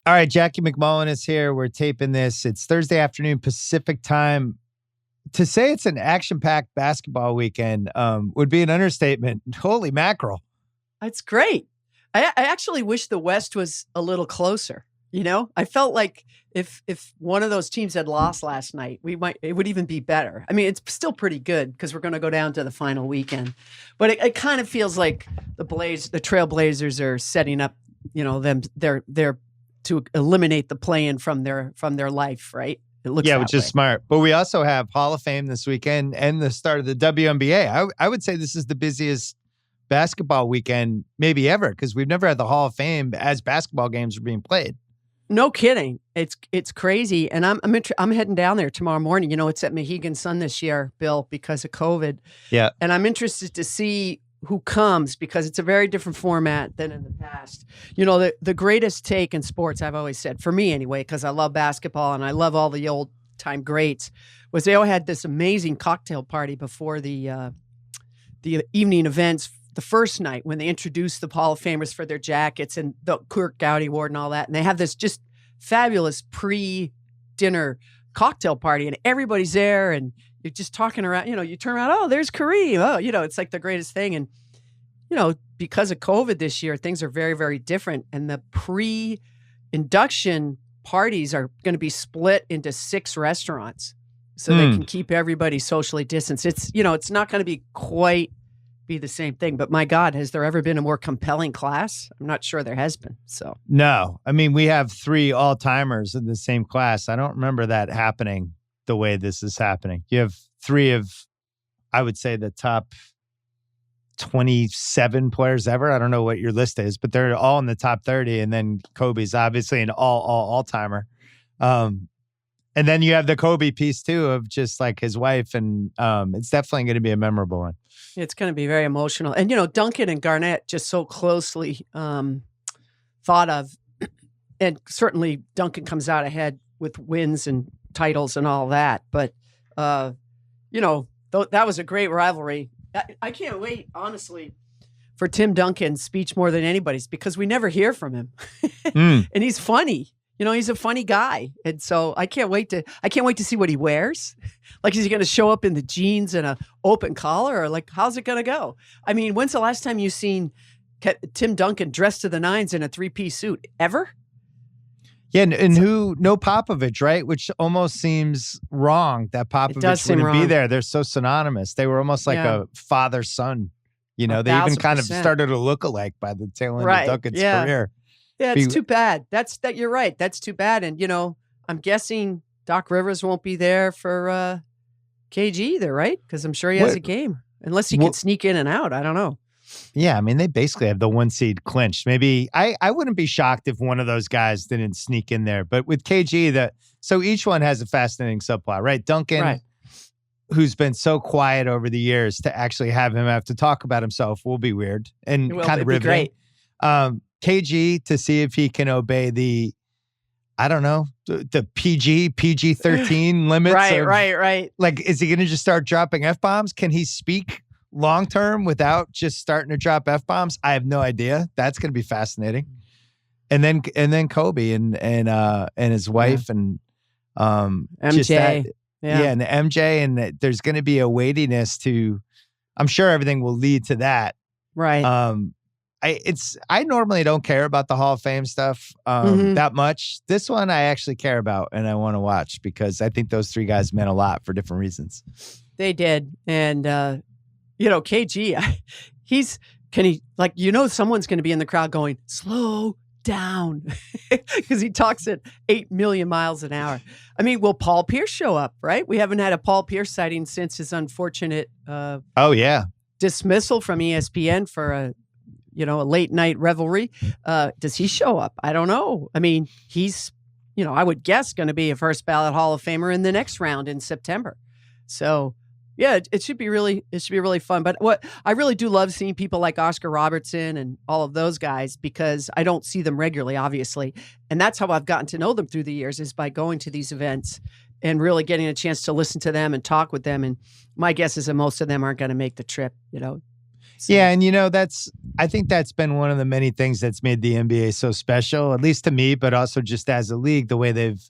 All right, Jackie MacMullan is here. We're taping this. It's Thursday afternoon Pacific time. To say it's an action-packed basketball weekend would be an understatement. Holy mackerel. It's great. I actually wish the West was a little closer. You know, I felt like if one of those teams had lost last night, it would even be better. I mean, it's still pretty good because we're going to go down to the final weekend. But it kind of feels like the Trailblazers are setting up, you know, they're to eliminate the play-in from their life, right? It looks which is smart. But we also have Hall of Fame this weekend and the start of the WNBA. I would say this is the busiest basketball weekend maybe ever because we've never had the Hall of Fame as basketball games are being played. No kidding. It's crazy. And I'm heading down there tomorrow morning. You know, it's at Mohegan Sun this year, Bill, because of COVID. Yeah. And I'm interested to see who comes because it's a very different format than in the past. You know, the greatest take in sports, I've always said, for me anyway, because I love basketball and I love all the old time greats, was they all had this amazing cocktail party before the evening events the first night when they introduced the Hall of Famers for their jackets and the Kirk Gowdy Award and all that. And they have this just fabulous pre-dinner cocktail party and everybody's there and you're just talking around, you know, you turn around, oh, there's Kareem. Oh, you know, it's like the greatest thing. And, you know, because of COVID this year, things are very, very different. And the pre-induction parties are going to be split into 6 restaurants so they can keep everybody socially distanced. It's, you know, it's not going to be quite be the same thing. But my God, has there ever been a more compelling class? I'm not sure there has been. So no, I mean, we have 3 all-timers in the same class. I don't remember that happening the way this is happening. You have 3 of, I would say, the top 27 players ever. I don't know what your list is, but they're all in the top 30. And then Kobe's obviously an all-timer. And then you have the Kobe piece too of just like his wife. And it's definitely going to be a memorable one. It's going to be very emotional. And, you know, Duncan and Garnett just so closely thought of. And certainly Duncan comes out ahead with wins and titles and all that. But, you know, that was a great rivalry. I can't wait, honestly, for Tim Duncan's speech more than anybody's because we never hear from him. And he's funny. You know, he's a funny guy. And so I can't wait to see what he wears. Like, is he going to show up in the jeans and a open collar or like, how's it going to go? I mean, when's the last time you've seen Tim Duncan dressed to the nines in a 3-piece suit ever? Yeah, and no Popovich, right? Which almost seems wrong that Popovich wouldn't be there. They're so synonymous. They were almost like a father-son. You know, they even kind of started to look alike by the tail end of Duncan's career. Yeah, it's too bad. You're right. That's too bad. And, you know, I'm guessing Doc Rivers won't be there for KG either, right? Because I'm sure he has a game. Unless he can sneak in and out. I don't know. Yeah, I mean, they basically have the 1 seed clinched. Maybe I wouldn't be shocked if one of those guys didn't sneak in there. But with KG, so each one has a fascinating subplot, right? Duncan, who's been so quiet over the years, to actually have him have to talk about himself will be weird and kind of riveting. KG, to see if he can obey the PG-13 limits. Right. Like, is he going to just start dropping F-bombs? Can he speak long-term without just starting to drop F-bombs? I have no idea. That's going to be fascinating. And then Kobe and his wife and MJ. And the MJ, and there's going to be a weightiness to, I'm sure everything will lead to that. Right. I normally don't care about the Hall of Fame stuff that much. This one I actually care about and I want to watch because I think those 3 guys meant a lot for different reasons. They did. And, you know, KG, someone's going to be in the crowd going, slow down, because he talks at 8 million miles an hour. I mean, will Paul Pierce show up, right? We haven't had a Paul Pierce sighting since his unfortunate dismissal from ESPN for a late night revelry. Does he show up? I don't know. I mean, he's, I would guess going to be a first ballot Hall of Famer in the next round in September. So yeah, it should be really fun. But what I really do love seeing people like Oscar Robertson and all of those guys, because I don't see them regularly, obviously. And that's how I've gotten to know them through the years, is by going to these events and really getting a chance to listen to them and talk with them. And my guess is that most of them aren't going to make the trip, So. Yeah, and I think that's been one of the many things that's made the NBA so special, at least to me, but also just as a league, the way they've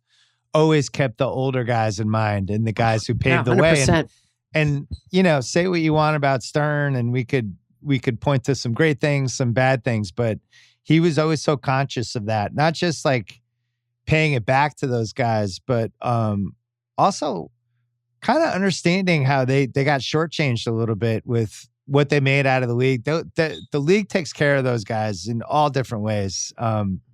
always kept the older guys in mind and the guys who paved the way. And say what you want about Stern, and we could point to some great things, some bad things, but he was always so conscious of that, not just like paying it back to those guys, but also kind of understanding how they got shortchanged a little bit with what they made out of the league. The league takes care of those guys in all different ways.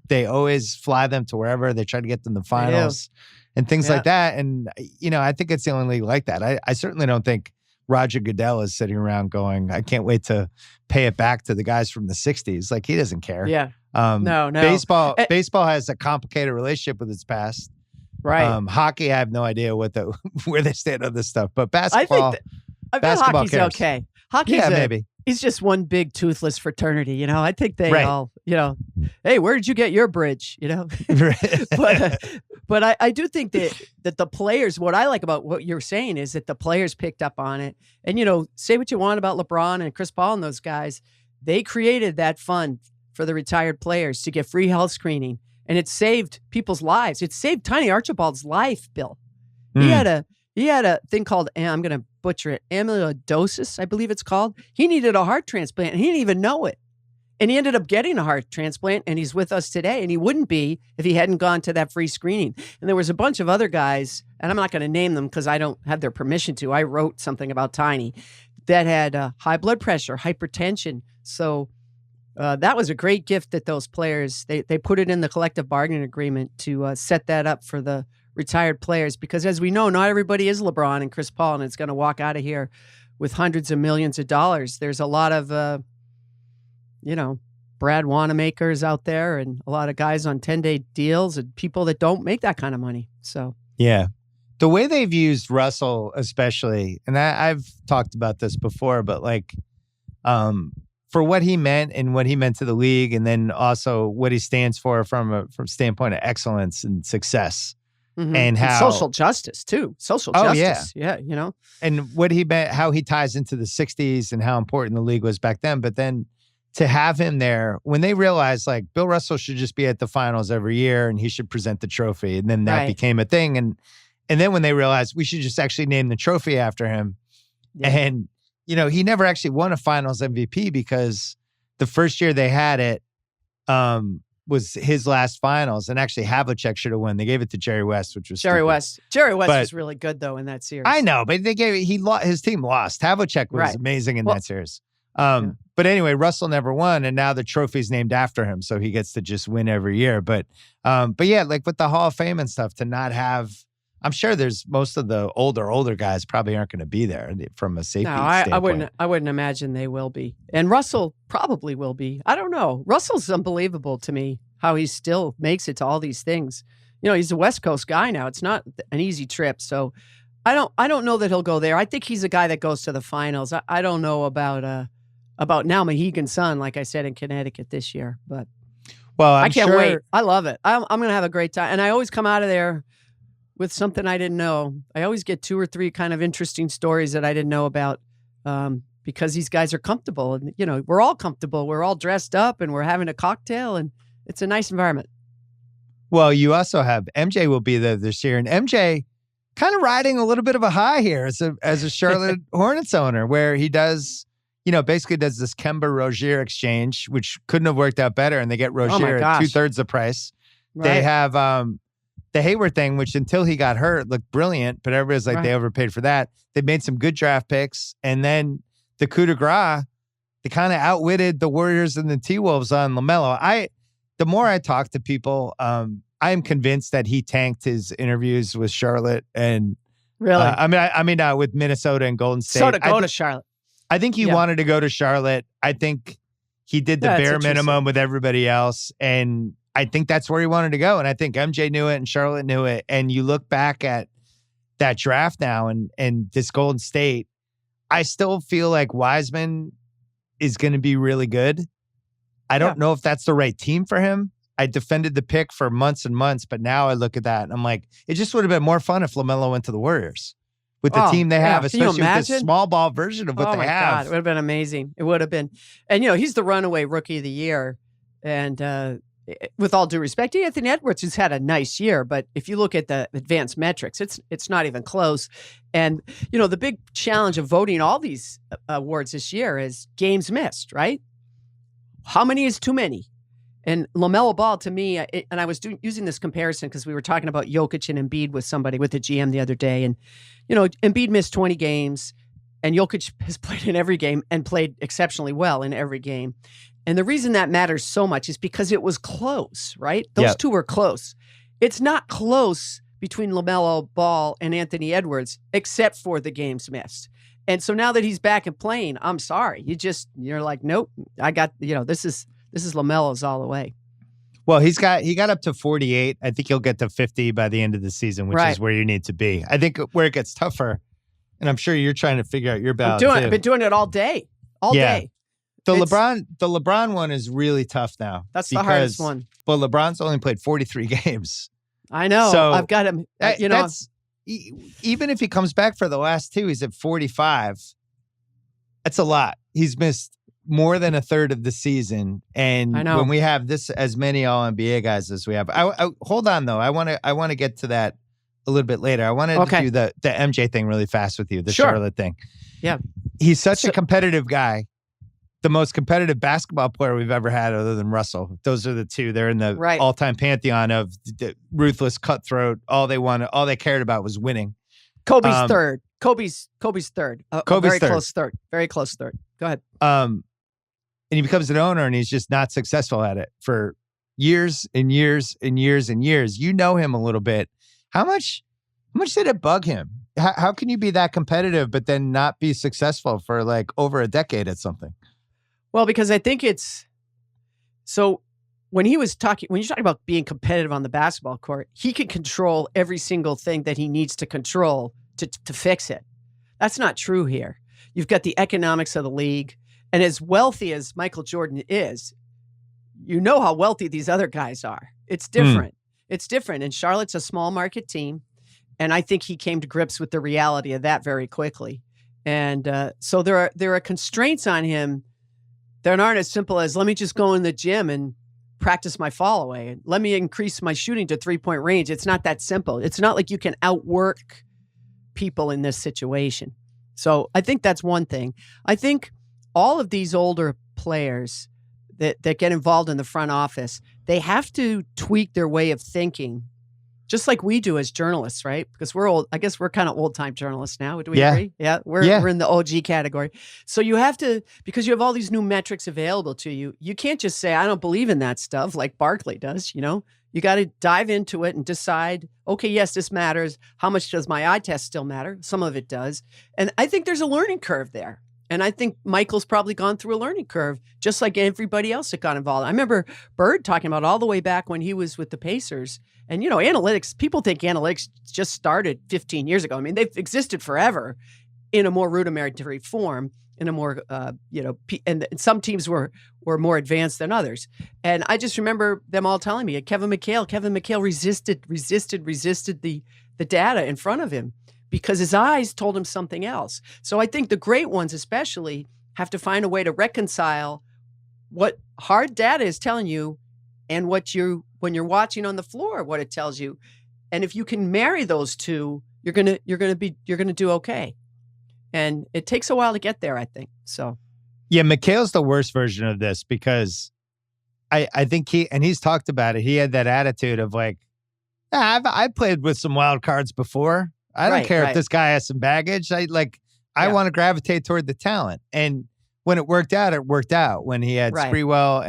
They always fly them to wherever. They try to get them to the finals and things like that. And, I think it's the only league like that. I certainly don't think Roger Goodell is sitting around going, I can't wait to pay it back to the guys from the 60s. Like, he doesn't care. Yeah. No. Baseball has a complicated relationship with its past. Right. Hockey, I have no idea where they stand on this stuff. But basketball, I bet hockey's cares. okay. Hockey's maybe. It's just one big toothless fraternity, I think they all, hey, where did you get your bridge? But I do think that the players, what I like about what you're saying is that the players picked up on it. And, say what you want about LeBron and Chris Paul and those guys. They created that fund for the retired players to get free health screening. And it saved people's lives. It saved Tiny Archibald's life, Bill. He had a thing called, I'm going to butcher it, amyloidosis, I believe it's called. He needed a heart transplant, and he didn't even know it. And he ended up getting a heart transplant, and he's with us today. And he wouldn't be if he hadn't gone to that free screening. And there was a bunch of other guys, and I'm not going to name them because I don't have their permission to. I wrote something about Tiny that had high blood pressure, hypertension. So that was a great gift that those players, they put it in the collective bargaining agreement to set that up for the retired players, because as we know, not everybody is LeBron and Chris Paul and it's going to walk out of here with hundreds of millions of dollars. There's a lot of, Brad Wanamakers out there and a lot of guys on 10-day deals and people that don't make that kind of money. So, yeah. The way they've used Russell, especially, and I've talked about this before, but for what he meant and what he meant to the league, and then also what he stands for from standpoint of excellence and success. Mm-hmm. And how social justice too. Social justice. Yeah. And what he meant, how he ties into the 60s and how important the league was back then. But then to have him there when they realized like Bill Russell should just be at the finals every year and he should present the trophy. And then that became a thing. And then when they realized we should just actually name the trophy after him. Yeah. And, he never actually won a finals MVP because the first year they had it, was his last finals, and actually Havlicek should have won. They gave it to Jerry West, which was Jerry stupid. West. Jerry West was really good though in that series. I know, but his team lost. Havlicek was amazing in that series. But anyway, Russell never won, and now the trophy's named after him, so he gets to just win every year. But yeah, like with the Hall of Fame and stuff, to not have, I'm sure there's most of the older guys probably aren't going to be there from a safety standpoint. I wouldn't imagine they will be. And Russell probably will be. I don't know. Russell's unbelievable to me, how he still makes it to all these things. He's a West Coast guy now. It's not an easy trip. So I don't know that he'll go there. I think he's a guy that goes to the finals. I don't know about now Mohegan Sun, like I said, in Connecticut this year. But I can't wait. I love it. I'm going to have a great time. And I always come out of there with something I didn't know. I always get 2 or 3 kind of interesting stories that I didn't know about because these guys are comfortable. And, we're all comfortable. We're all dressed up and we're having a cocktail and it's a nice environment. Well, you also have MJ will be there this year. And MJ kind of riding a little bit of a high here as a Charlotte Hornets owner, where he does, basically does this Kemba Rozier exchange, which couldn't have worked out better. And they get Rozier at 2/3 the price. Right. They have the Hayward thing, which until he got hurt looked brilliant, but everybody's like they overpaid for that. They made some good draft picks, and then the coup de grace, they kind of outwitted the Warriors and the T-Wolves on LaMelo. The more I talk to people, I am convinced that he tanked his interviews with Charlotte and really, with Minnesota and Golden State. So to go to Charlotte, I think he wanted to go to Charlotte. I think he did the bare minimum with everybody else, and I think that's where he wanted to go. And I think MJ knew it and Charlotte knew it. And you look back at that draft now and this Golden State, I still feel like Wiseman is going to be really good. I don't know if that's the right team for him. I defended the pick for months and months, but now I look at that and I'm like, it just would have been more fun if LaMelo went to the Warriors. with the team they have, Can you especially with this imagine? small ball version of what they my have. God, it would have been amazing. It would have been. And, he's the runaway rookie of the year. And with all due respect to Anthony Edwards, who's had a nice year, but if you look at the advanced metrics, it's not even close. And, the big challenge of voting all these awards this year is games missed, right? How many is too many? And LaMelo Ball, to me, and I was using this comparison because we were talking about Jokic and Embiid with somebody, with the GM the other day. And, Embiid missed 20 games, and Jokic has played in every game and played exceptionally well in every game. And the reason that matters so much is because it was close, right? Those two were close. It's not close between LaMelo Ball and Anthony Edwards, except for the games missed. And so now that he's back and playing, I'm sorry. You're like, nope, I got, this is LaMelo's all the way. Well, he got up to 48. I think he'll get to 50 by the end of the season, which is where you need to be. I think where it gets tougher, and I'm sure you're trying to figure out your balance. I've been doing it all day. Day. The LeBron one is really tough now. That's the hardest one. But LeBron's only played 43 games. I know. So I've got him. Even if he comes back for the last two, he's at 45. That's a lot. He's missed more than a third of the season. And when we have this as many All-NBA guys as we have, I hold on though. I want to get to that a little bit later. I wanted to do the MJ thing really fast with you, the Charlotte thing. Yeah. He's such a competitive guy. The most competitive basketball player we've ever had other than Russell. Those are the two. They're in the all-time pantheon of the ruthless, cutthroat. All they cared about was winning. Kobe's third. Kobe's third. Kobe's third. Close third. Very close third. Go ahead. And he becomes an owner, and he's just not successful at it for years and years and years and years. You know him a little bit. How much did it bug him? How can you be that competitive but then not be successful for like over a decade at something? Well, because I think when you're talking about being competitive on the basketball court, he can control every single thing that he needs to control to fix it. That's not true here. You've got the economics of the league. And as wealthy as Michael Jordan is, you know how wealthy these other guys are. It's different. It's different. And Charlotte's a small market team. And I think he came to grips with the reality of that very quickly. And so there are constraints on him that aren't as simple as, let me just go in the gym and practice my fall away. And let me increase my shooting to 3-point range. It's not that simple. It's not like you can outwork people in this situation. So I think that's one thing. I think all of these older players that get involved in the front office, they have to tweak their way of thinking, just like we do as journalists, right? Because we're old. I guess we're kind of old-time journalists now. Do we agree? Yeah, we're in the OG category. So you have to, because you have all these new metrics available to you, you can't just say, I don't believe in that stuff like Barkley does, You got to dive into it and decide, okay, yes, this matters. How much does my eye test still matter? Some of it does. And I think there's a learning curve there. And I think Michael's probably gone through a learning curve, just like everybody else that got involved. I remember Bird talking about all the way back when he was with the Pacers. And, analytics, people think analytics just started 15 years ago. I mean, they've existed forever in a more rudimentary form, in a more, and some teams were more advanced than others. And I just remember them all telling me, Kevin McHale resisted the data in front of him because his eyes told him something else. So I think the great ones especially have to find a way to reconcile what hard data is telling you and when you're watching on the floor, what it tells you. And if you can marry those two, you're gonna do okay. And it takes a while to get there, I think. So yeah, McHale's the worst version of this because I think he's talked about it. He had that attitude of like, I played with some wild cards before. I don't care if this guy has some baggage. I want to gravitate toward the talent. And when it worked out, when he had Sprewell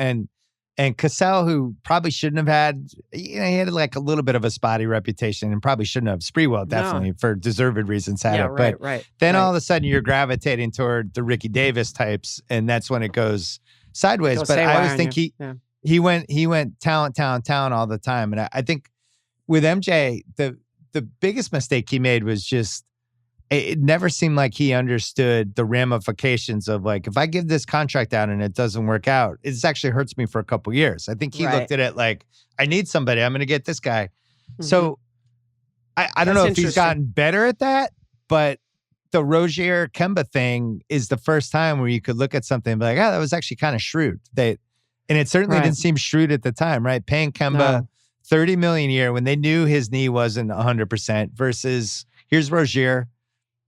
and Cassell, who probably shouldn't have had, he had like a little bit of a spotty reputation and probably shouldn't have. Sprewell definitely for deserved reasons had it. But then all of a sudden you're gravitating toward the Ricky Davis types and that's when it goes sideways. But I always think he went talent all the time. And I think with MJ, the biggest mistake he made was just, it never seemed like he understood the ramifications of like, if I give this contract out and it doesn't work out, it actually hurts me for a couple years. I think he looked at it like, I need somebody. I'm going to get this guy. Mm-hmm. So I don't know if he's gotten better at that, but the Rozier Kemba thing is the first time where you could look at something and be like, oh, that was actually kind of shrewd. And it certainly didn't seem shrewd at the time, right? Paying Kemba $30 million a year when they knew his knee wasn't 100% versus here's Rozier,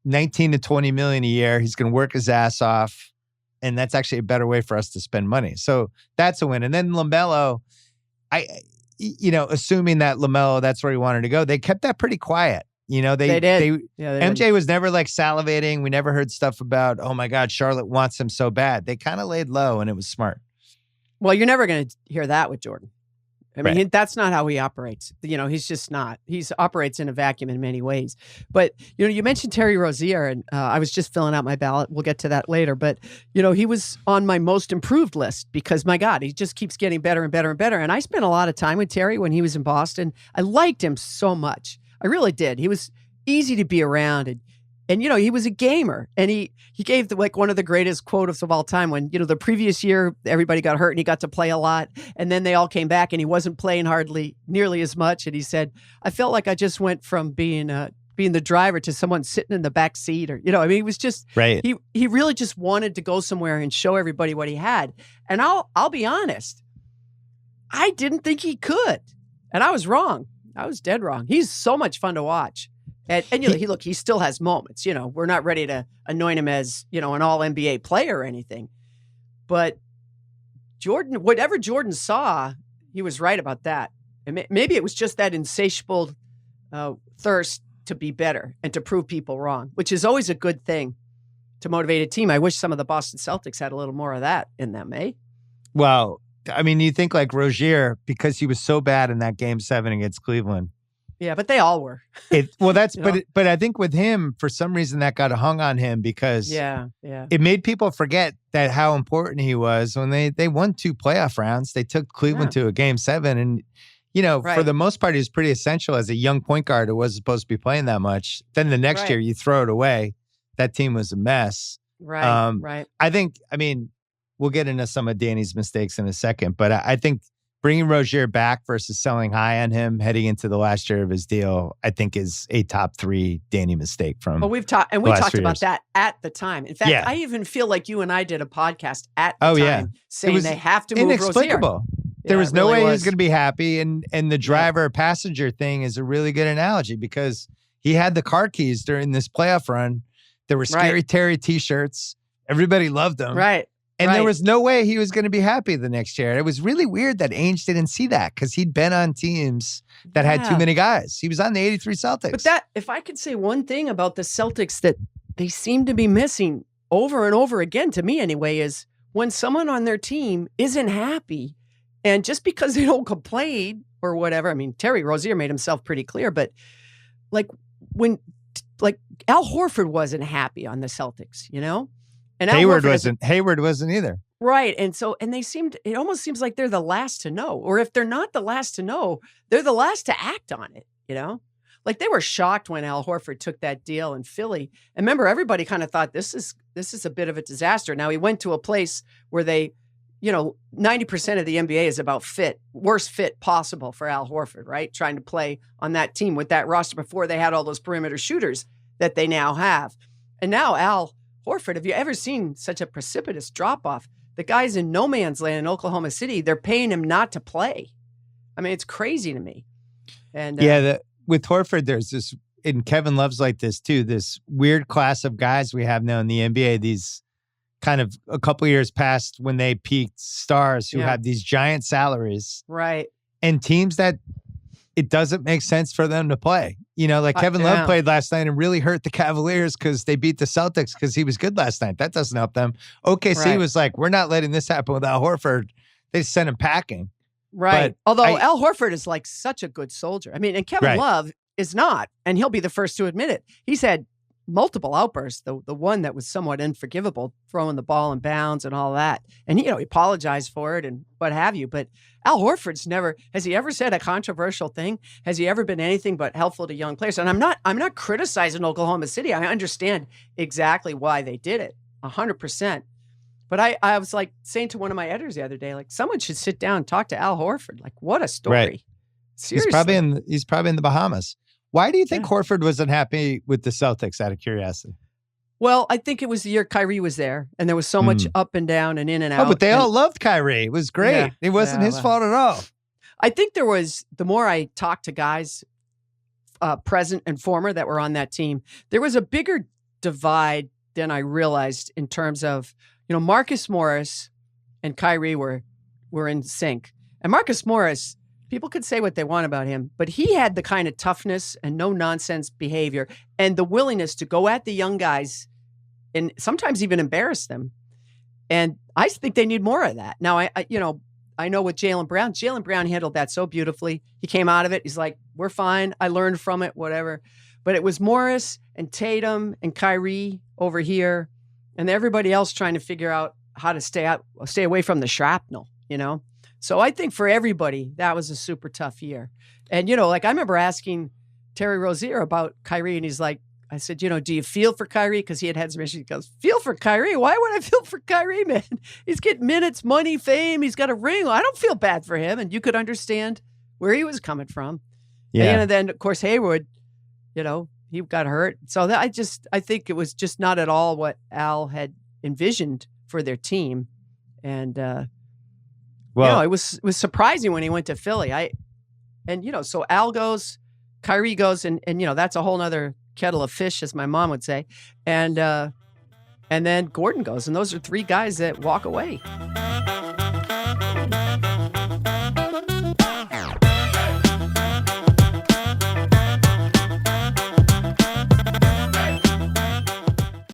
19 to 20 million a year. He's going to work his ass off. And that's actually a better way for us to spend money. So that's a win. And then LaMelo, assuming that LaMelo, that's where he wanted to go, they kept that pretty quiet. They did. MJ was never like salivating. We never heard stuff about, oh my God, Charlotte wants him so bad. They kind of laid low and it was smart. Well, you're never going to hear that with Jordan. I mean, that's not how he operates. He's just not. He operates in a vacuum in many ways. But, you mentioned Terry Rozier, and I was just filling out my ballot. We'll get to that later. But, he was on my most improved list because, my God, he just keeps getting better and better and better. And I spent a lot of time with Terry when he was in Boston. I liked him so much. I really did. He was easy to be around. And he was a gamer. And he gave one of the greatest quotes of all time when, the previous year, everybody got hurt and he got to play a lot. And then they all came back and he wasn't playing hardly nearly as much. And he said, I felt like I just went from being the driver to someone sitting in the back seat he was just, he really just wanted to go somewhere and show everybody what he had. And I'll be honest, I didn't think he could. And I was wrong. I was dead wrong. He's so much fun to watch. And he still has moments. We're not ready to anoint him as, an all NBA player or anything. But Jordan, whatever Jordan saw, he was right about that. And maybe it was just that insatiable thirst to be better and to prove people wrong, which is always a good thing to motivate a team. I wish some of the Boston Celtics had a little more of that in them, eh? Well, I mean, you think like Rozier, because he was so bad in that Game 7 against Cleveland. Yeah, but they all were. But I think with him, for some reason, that got hung on him because it made people forget that how important he was when they won 2 playoff rounds. They took Cleveland to a Game 7, and for the most part, he was pretty essential as a young point guard who wasn't supposed to be playing that much. Then the next year, you throw it away. That team was a mess. Right. I think. I mean, we'll get into some of Danny's mistakes in a second, but I think bringing Rozier back versus selling high on him heading into the last year of his deal, I think is a top 3 Danny mistake from. Well, we talked about that at the time. In fact, I even feel like you and I did a podcast at the time saying they have to move inexplicable. Rozier. There was no way he was going to be happy, and the driver passenger thing is a really good analogy because he had the car keys during this playoff run. There were Scary Terry T-shirts. Everybody loved him. Right. And there was no way he was going to be happy the next year. It was really weird that Ainge didn't see that because he'd been on teams that had too many guys. He was on the 83 Celtics. But if I could say one thing about the Celtics that they seem to be missing over and over again, to me anyway, is when someone on their team isn't happy and just because they don't complain or whatever. I mean, Terry Rozier made himself pretty clear, but when Al Horford wasn't happy on the Celtics, And Hayward wasn't either. Right. And it almost seems like they're the last to know. Or if they're not the last to know, they're the last to act on it, Like they were shocked when Al Horford took that deal in Philly. And remember, everybody kind of thought this is a bit of a disaster. Now he went to a place where 90% of the NBA is about worst fit possible for Al Horford, right? Trying to play on that team with that roster before they had all those perimeter shooters that they now have. And now Al Horford, have you ever seen such a precipitous drop-off? The guy's in no man's land in Oklahoma City. They're paying him not to play. I mean, it's crazy to me. And with Horford, there's this, and Kevin Love's like this too, this weird class of guys we have now in the NBA, these kind of a couple years past when they peaked stars who have these giant salaries. Right. And teams that it doesn't make sense for them to play. Kevin Love played last night and really hurt the Cavaliers because they beat the Celtics because he was good last night. That doesn't help them. OKC was like, we're not letting this happen with Al Horford. They sent him packing. Right. But although Al Horford is like such a good soldier. I mean, and Kevin Love is not, and he'll be the first to admit it. He's had multiple outbursts, the one that was somewhat unforgivable, throwing the ball in bounds and all that. And, he apologized for it and what have you. But Al Horford's has he ever said a controversial thing? Has he ever been anything but helpful to young players? And I'm not criticizing Oklahoma City. I understand exactly why they did it, 100%. But I was like saying to one of my editors the other day, like, someone should sit down and talk to Al Horford. Like, what a story. Right. Seriously. He's probably in the Bahamas. Why do you think Horford wasn't happy with the Celtics, out of curiosity? Well, I think it was the year Kyrie was there, and there was so much up and down and in and out. Oh, but they all loved Kyrie. It was great. Yeah, It wasn't his fault at all. I think there was, the more I talked to guys, present and former, that were on that team, there was a bigger divide than I realized in terms of, Marcus Morris and Kyrie were in sync. And Marcus Morris, people could say what they want about him, but he had the kind of toughness and no nonsense behavior and the willingness to go at the young guys and sometimes even embarrass them. And I think they need more of that. Now, I know with Jaylen Brown handled that so beautifully. He came out of it. He's like, we're fine. I learned from it, whatever. But it was Morris and Tatum and Kyrie over here and everybody else trying to figure out how to stay away from the shrapnel, So I think for everybody, that was a super tough year. And, I remember asking Terry Rozier about Kyrie, and he's like, I said, do you feel for Kyrie? Because he had some issues. He goes, feel for Kyrie? Why would I feel for Kyrie, man? He's getting minutes, money, fame. He's got a ring. I don't feel bad for him. And you could understand where he was coming from. Yeah. And then, of course, Hayward, he got hurt. So I think it was just not at all what Al had envisioned for their team. And, it was surprising when he went to Philly. So Al goes, Kyrie goes, and that's a whole nother kettle of fish, as my mom would say. And then Gordon goes. And those are three guys that walk away.